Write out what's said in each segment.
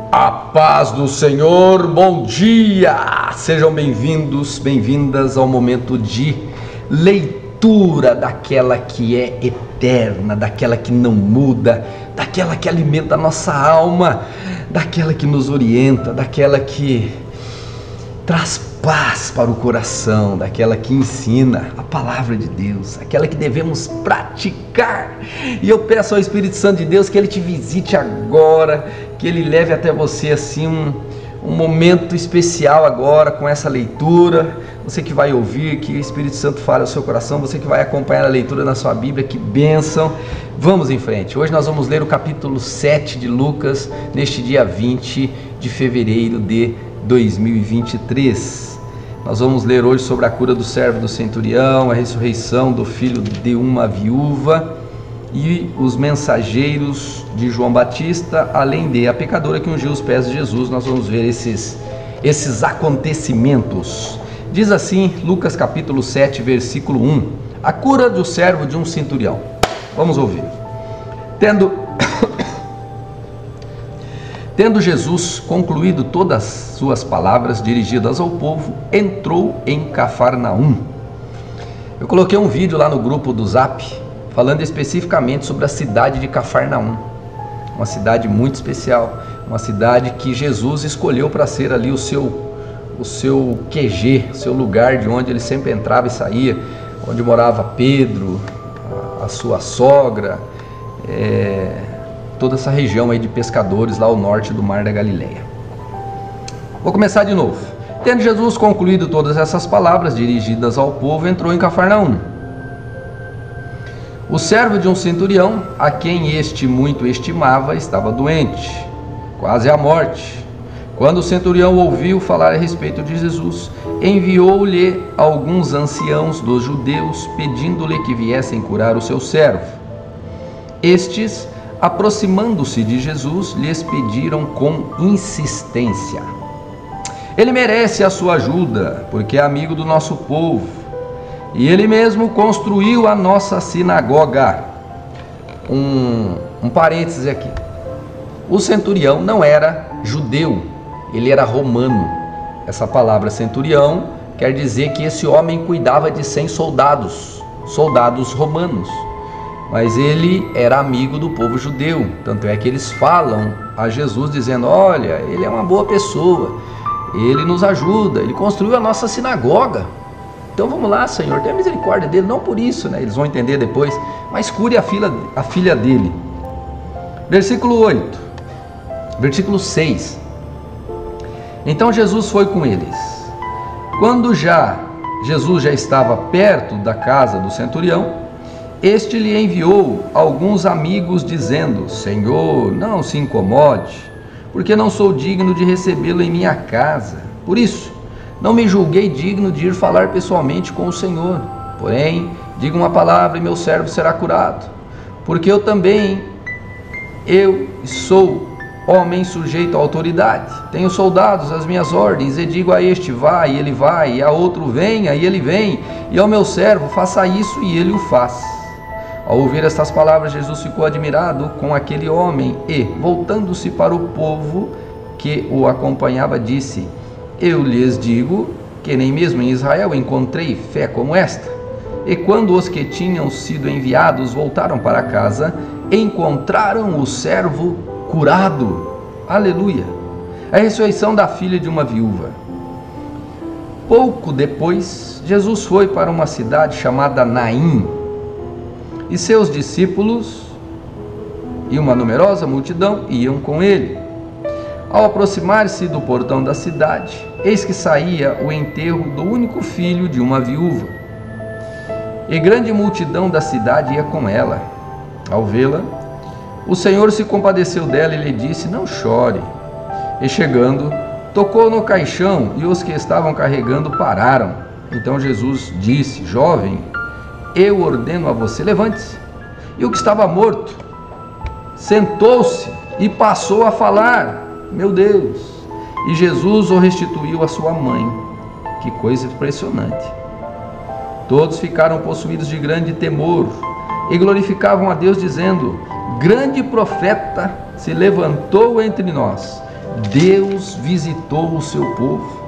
A paz do Senhor, bom dia! Sejam bem-vindos, bem-vindas ao momento de leitura daquela que é eterna, daquela que não muda, daquela que alimenta a nossa alma, daquela que nos orienta, daquela que traz paz para o coração, daquela que ensina a palavra de Deus, aquela que devemos praticar. E eu peço ao Espírito Santo de Deus que Ele te visite agora, que Ele leve até você assim um momento especial agora com essa leitura. Você que vai ouvir, que o Espírito Santo fale ao seu coração, você que vai acompanhar a leitura na sua Bíblia, que bênção. Vamos em frente. Hoje nós vamos ler o capítulo 7 de Lucas, neste dia 20 de fevereiro de 2023. Nós vamos ler hoje sobre a cura do servo do centurião, a ressurreição do filho de uma viúva e os mensageiros de João Batista, além de a pecadora que ungiu os pés de Jesus. Nós vamos ver esses acontecimentos. Diz assim, Lucas capítulo 7, versículo 1, a cura do servo de um centurião. Vamos ouvir. Tendo Jesus concluído todas as suas palavras dirigidas ao povo, entrou em Cafarnaum. Eu coloquei um vídeo lá no grupo do Zap, falando especificamente sobre a cidade de Cafarnaum. Uma cidade muito especial, uma cidade que Jesus escolheu para ser ali o seu QG, o seu lugar de onde ele sempre entrava e saía, onde morava Pedro, a sua sogra, toda essa região aí de pescadores lá ao norte do Mar da Galileia. Vou começar de novo. Tendo Jesus concluído todas essas palavras dirigidas ao povo, entrou em Cafarnaum. O servo de um centurião, a quem este muito estimava, estava doente, quase à morte. Quando o centurião ouviu falar a respeito de Jesus, enviou-lhe alguns anciãos dos judeus, pedindo-lhe que viessem curar o seu servo. Estes, aproximando-se de Jesus, lhes pediram com insistência: ele merece a sua ajuda, porque é amigo do nosso povo, e ele mesmo construiu a nossa sinagoga. Um parêntese aqui. O centurião não era judeu, ele era romano. Essa palavra centurião quer dizer que esse homem cuidava de 100 soldados romanos. Mas ele era amigo do povo judeu, tanto é que eles falam a Jesus dizendo: olha, ele é uma boa pessoa, ele nos ajuda, ele construiu a nossa sinagoga, então vamos lá, Senhor, tenha misericórdia dele. Não por isso, né? Eles vão entender depois, mas cure a filha dele. Versículo 6. Então Jesus foi com eles. Quando Jesus já estava perto da casa do centurião, este lhe enviou alguns amigos, dizendo: Senhor, não se incomode, porque não sou digno de recebê-lo em minha casa. Por isso, não me julguei digno de ir falar pessoalmente com o Senhor. Porém, diga uma palavra e meu servo será curado. Porque eu sou homem sujeito à autoridade. Tenho soldados às minhas ordens, e digo a este: vai, e ele vai, e a outro: venha, e ele vem, e ao meu servo: faça isso, e ele o faz. Ao ouvir estas palavras, Jesus ficou admirado com aquele homem e, voltando-se para o povo que o acompanhava, disse: eu lhes digo que nem mesmo em Israel encontrei fé como esta. E quando os que tinham sido enviados voltaram para casa, encontraram o servo curado. Aleluia! A ressurreição da filha de uma viúva. Pouco depois, Jesus foi para uma cidade chamada Naim, e seus discípulos e uma numerosa multidão iam com ele. Ao aproximar-se do portão da cidade, eis que saía o enterro do único filho de uma viúva. E grande multidão da cidade ia com ela. Ao vê-la, o Senhor se compadeceu dela e lhe disse: não chore. E chegando, tocou no caixão, e os que estavam carregando pararam. Então Jesus disse: jovem, eu ordeno a você, levante-se. E o que estava morto sentou-se e passou a falar. Meu Deus! E Jesus o restituiu à sua mãe. Que coisa impressionante! Todos ficaram possuídos de grande temor e glorificavam a Deus, dizendo: grande profeta se levantou entre nós, Deus visitou o seu povo.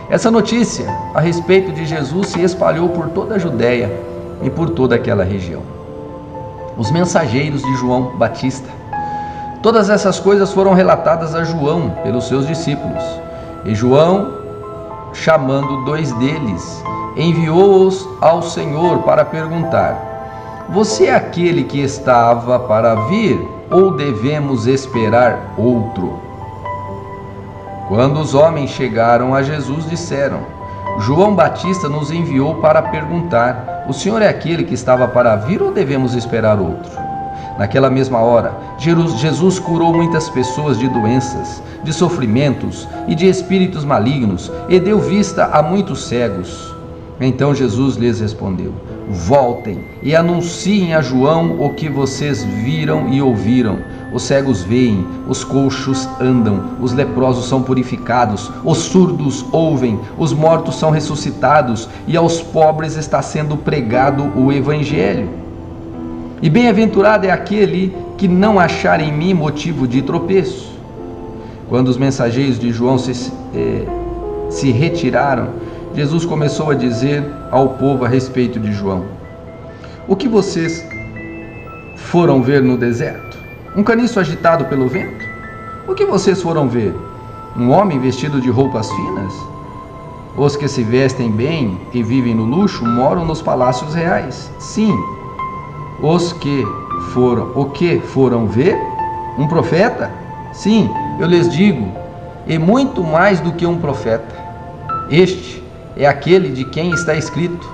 Essa notícia a respeito de Jesus se espalhou por toda a Judéia e por toda aquela região. Os mensageiros de João Batista. Todas essas coisas foram relatadas a João pelos seus discípulos. E João, chamando 2 deles, enviou-os ao Senhor para perguntar: você é aquele que estava para vir, ou devemos esperar outro? Quando os homens chegaram a Jesus, disseram: João Batista nos enviou para perguntar: o Senhor é aquele que estava para vir, ou devemos esperar outro? Naquela mesma hora, Jesus curou muitas pessoas de doenças, de sofrimentos e de espíritos malignos, e deu vista a muitos cegos. Então Jesus lhes respondeu: voltem e anunciem a João o que vocês viram e ouviram. Os cegos veem, os coxos andam, os leprosos são purificados, os surdos ouvem, os mortos são ressuscitados, e aos pobres está sendo pregado o Evangelho. E bem-aventurado é aquele que não achar em mim motivo de tropeço. Quando os mensageiros de João se retiraram, Jesus começou a dizer ao povo a respeito de João: o que vocês foram ver no deserto? Um caniço agitado pelo vento? O que vocês foram ver? Um homem vestido de roupas finas? Os que se vestem bem e vivem no luxo moram nos palácios reais. Sim, o que foram ver? Um profeta? Sim, eu lhes digo, e muito mais do que um profeta. Este é aquele de quem está escrito: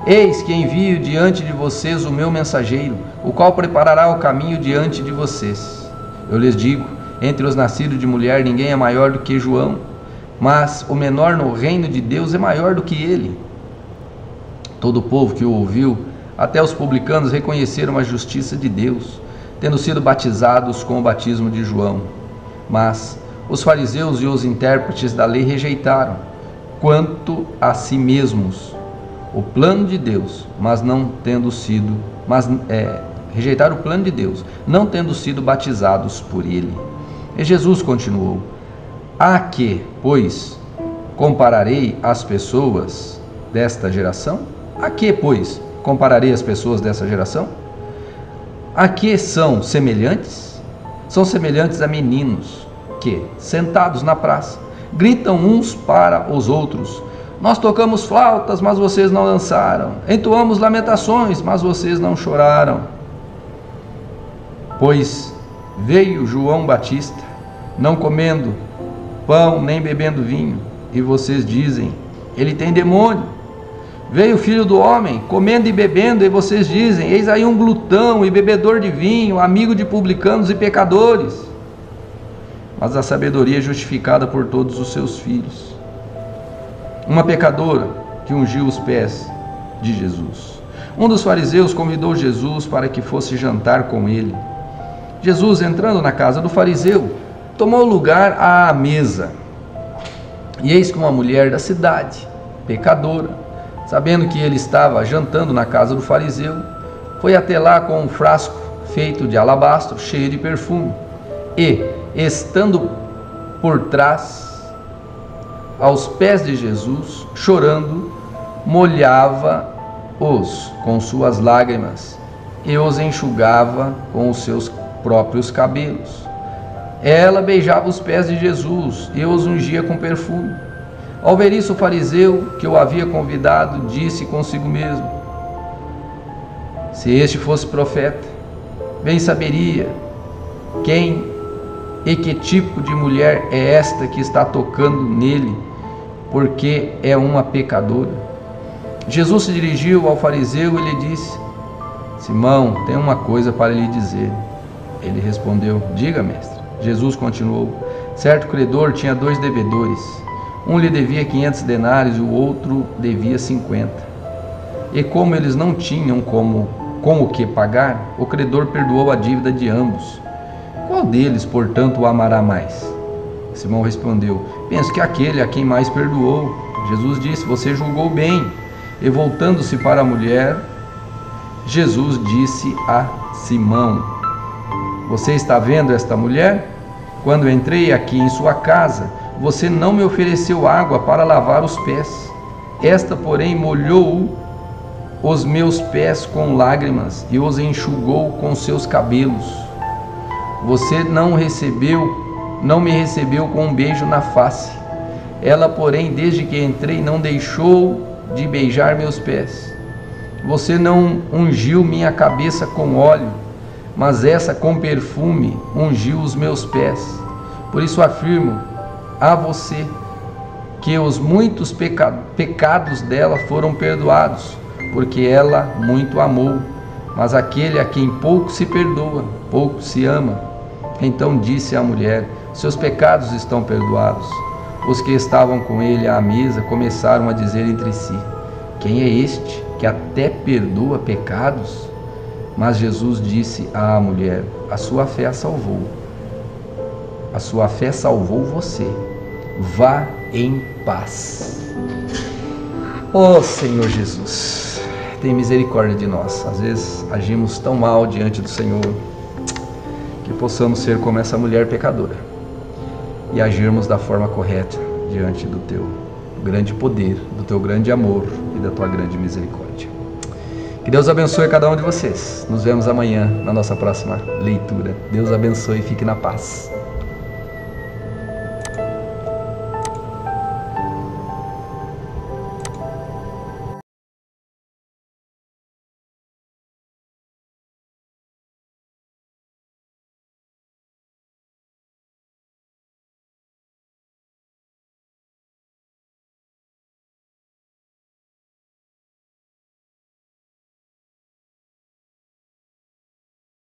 eis que envio diante de vocês o meu mensageiro, o qual preparará o caminho diante de vocês. Eu lhes digo, entre os nascidos de mulher ninguém é maior do que João, mas o menor no reino de Deus é maior do que ele. Todo o povo que o ouviu, até os publicanos, reconheceram a justiça de Deus, tendo sido batizados com o batismo de João. Mas os fariseus e os intérpretes da lei rejeitaram, quanto a si mesmos, o plano de Deus, rejeitaram o plano de Deus, não tendo sido batizados por ele. E Jesus continuou: a que, pois, compararei as pessoas desta geração? A que, pois, compararei as pessoas dessa geração? A que são semelhantes? São semelhantes a meninos que, sentados na praça, gritam uns para os outros: nós tocamos flautas, mas vocês não dançaram. Entoamos lamentações, mas vocês não choraram. Pois veio João Batista, não comendo pão nem bebendo vinho, e vocês dizem: ele tem demônio. Veio o Filho do Homem, comendo e bebendo, e vocês dizem: eis aí um glutão e bebedor de vinho, amigo de publicanos e pecadores. Mas a sabedoria é justificada por todos os seus filhos. Uma pecadora que ungiu os pés de Jesus. Um dos fariseus convidou Jesus para que fosse jantar com ele. Jesus, entrando na casa do fariseu, tomou lugar à mesa. E eis que uma mulher da cidade, pecadora, sabendo que ele estava jantando na casa do fariseu, foi até lá com um frasco feito de alabastro, cheio de perfume, e, estando por trás, aos pés de Jesus, chorando, molhava-os com suas lágrimas e os enxugava com os seus próprios cabelos. Ela beijava os pés de Jesus e os ungia com perfume. Ao ver isso, o fariseu que o havia convidado disse consigo mesmo: se este fosse profeta, bem saberia quem e que tipo de mulher é esta que está tocando nele, porque é uma pecadora. Jesus se dirigiu ao fariseu e lhe disse: Simão, tenho uma coisa para lhe dizer. Ele respondeu: diga, mestre. Jesus continuou: certo credor tinha 2 devedores. Um lhe devia 500 denários e o outro devia 50. E como eles não tinham com o que pagar, o credor perdoou a dívida de ambos. Qual deles, portanto, o amará mais? Simão respondeu: penso que aquele a quem mais perdoou. Jesus disse: você julgou bem. E voltando-se para a mulher, Jesus disse a Simão: você está vendo esta mulher? Quando entrei aqui em sua casa, você não me ofereceu água para lavar os pés. Esta, porém, molhou os meus pés com lágrimas e os enxugou com seus cabelos. Você não me recebeu com um beijo na face. Ela, porém, desde que entrei, não deixou de beijar meus pés. Você não ungiu minha cabeça com óleo, mas essa com perfume ungiu os meus pés. Por isso afirmo a você que os muitos pecados dela foram perdoados, porque ela muito amou. Mas aquele a quem pouco se perdoa, pouco se ama. Então disse a mulher: seus pecados estão perdoados. Os que estavam com ele à mesa começaram a dizer entre si: quem é este que até perdoa pecados? Mas Jesus disse à mulher: a sua fé a salvou. A sua fé salvou você. Vá em paz. Ó Senhor Jesus, tem misericórdia de nós. Às vezes agimos tão mal diante do Senhor, que possamos ser como essa mulher pecadora e agirmos da forma correta diante do teu grande poder, do teu grande amor e da tua grande misericórdia. Que Deus abençoe cada um de vocês. Nos vemos amanhã na nossa próxima leitura. Deus abençoe e fique na paz.